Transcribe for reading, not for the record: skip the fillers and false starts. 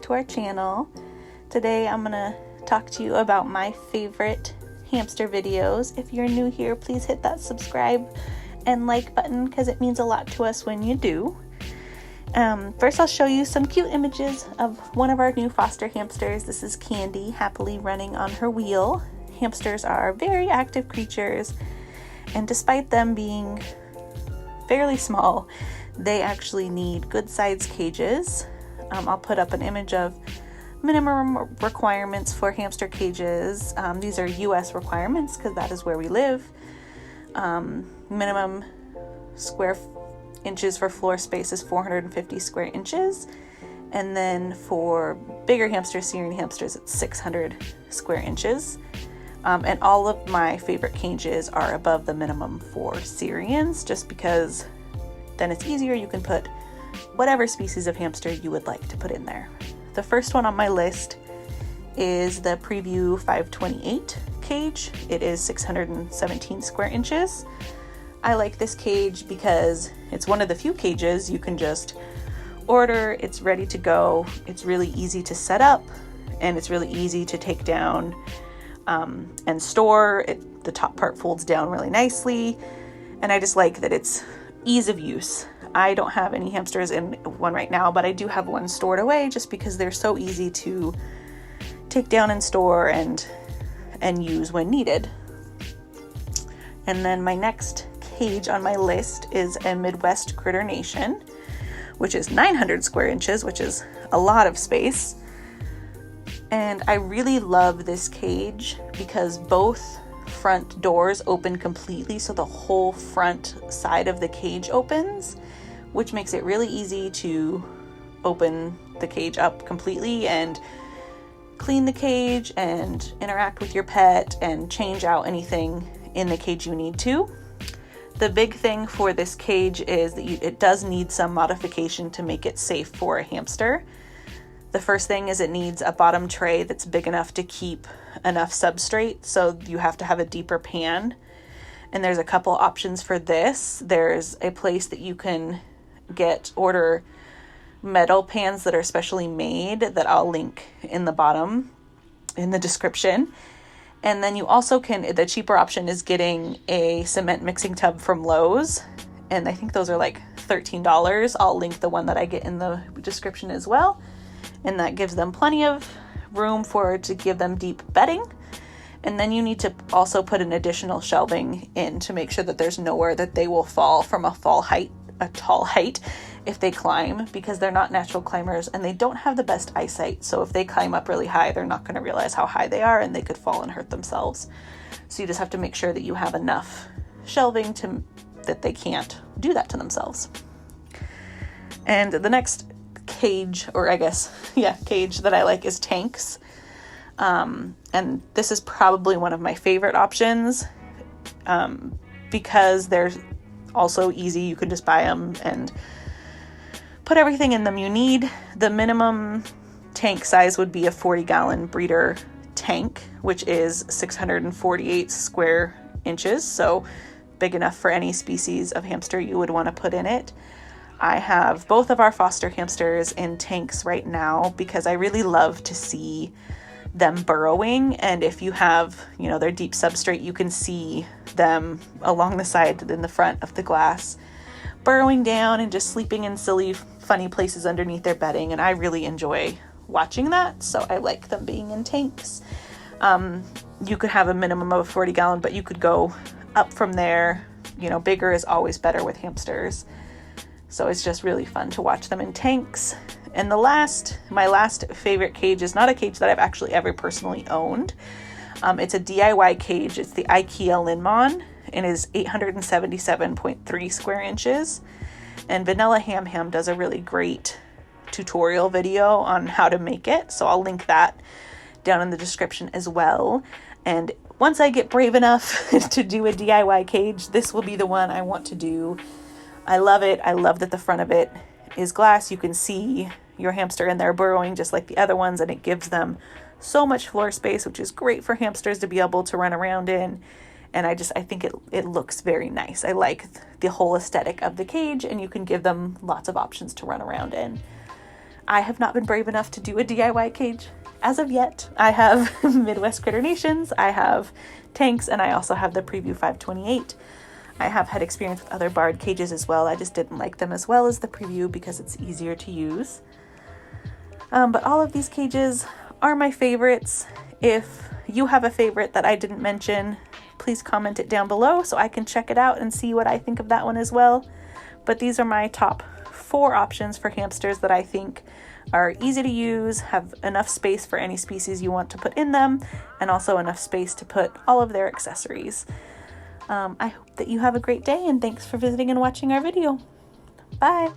to our channel. Today I'm gonna talk to you about my favorite hamster videos. If you're new here, please hit that subscribe and like button because it means a lot to us when you do. First I'll show you some cute images of one of our new foster hamsters. This is Candy, happily running on her wheel. Hamsters are very active creatures, and despite them being fairly small, they actually need good sized cages. I'll put up an image of minimum requirements for hamster cages. These are US requirements because that is where we live. Minimum square inches for floor space is 450 square inches. And then for bigger hamsters, Syrian hamsters, it's 600 square inches. And all of my favorite cages are above the minimum for Syrians, just because then it's easier. You can put whatever species of hamster you would like to put in there. The first one on my list is the Preview 528 cage. It is 617 square inches. I like this cage because it's one of the few cages you can just order. It's ready to go. It's really easy to set up, and it's really easy to take down and store. The top part folds down really nicely, and I just like that it's ease of use. I don't have any hamsters in one right now, but I do have one stored away just because they're so easy to take down and store and use when needed. And then my next cage on my list is a Midwest Critter Nation, which is 900 square inches, which is a lot of space. And I really love this cage because both front doors open completely, so the whole front side of the cage opens, which makes it really easy to open the cage up completely and clean the cage and interact with your pet and change out anything in the cage you need to. The big thing for this cage is that it does need some modification to make it safe for a hamster. The first thing is it needs a bottom tray that's big enough to keep enough substrate, so you have to have a deeper pan. And there's a couple options for this. There's a place that you can order metal pans that are specially made that I'll link in the bottom in the description. And then you also the cheaper option is getting a cement mixing tub from Lowe's, and I think those are like $13. I'll link the one that I get in the description as well. And that gives them plenty of room to give them deep bedding. And then you need to also put an additional shelving in to make sure that there's nowhere that they will fall from a tall height if they climb, because they're not natural climbers and they don't have the best eyesight. So if they climb up really high, they're not going to realize how high they are and they could fall and hurt themselves. So you just have to make sure that you have enough shelving that they can't do that to themselves. And the next cage that I like is tanks. And this is probably one of my favorite options because they're also easy. You can just buy them and put everything in them you need. The minimum tank size would be a 40-gallon breeder tank, which is 648 square inches, so big enough for any species of hamster you would want to put in it. I have both of our foster hamsters in tanks right now because I really love to see them burrowing. And if you have, their deep substrate, you can see them along the side in the front of the glass, burrowing down and just sleeping in silly, funny places underneath their bedding. And I really enjoy watching that. So I like them being in tanks. You could have a minimum of a 40-gallon, but you could go up from there. Bigger is always better with hamsters. So it's just really fun to watch them in tanks. And my last favorite cage is not a cage that I've actually ever personally owned. It's a DIY cage. It's the IKEA linnmon and is 877.3 square inches. And Vanilla Ham does a really great tutorial video on how to make it. So I'll link that down in the description as well. And once I get brave enough to do a DIY cage, this will be the one I want to do. I love it. I love that the front of it is glass. You can see your hamster in there burrowing just like the other ones, and it gives them so much floor space, which is great for hamsters to be able to run around in. And I think it looks very nice. I like the whole aesthetic of the cage, and you can give them lots of options to run around in. I have not been brave enough to do a DIY cage as of yet. I have Midwest Critter Nations, I have Tanks, and I also have the Preview 528. I have had experience with other barred cages as well. I just didn't like them as well as the Preview because it's easier to use. But all of these cages are my favorites. If you have a favorite that I didn't mention, please comment it down below so I can check it out and see what I think of that one as well. But these are my top 4 options for hamsters that I think are easy to use, have enough space for any species you want to put in them, and also enough space to put all of their accessories. I hope that you have a great day, and thanks for visiting and watching our video. Bye!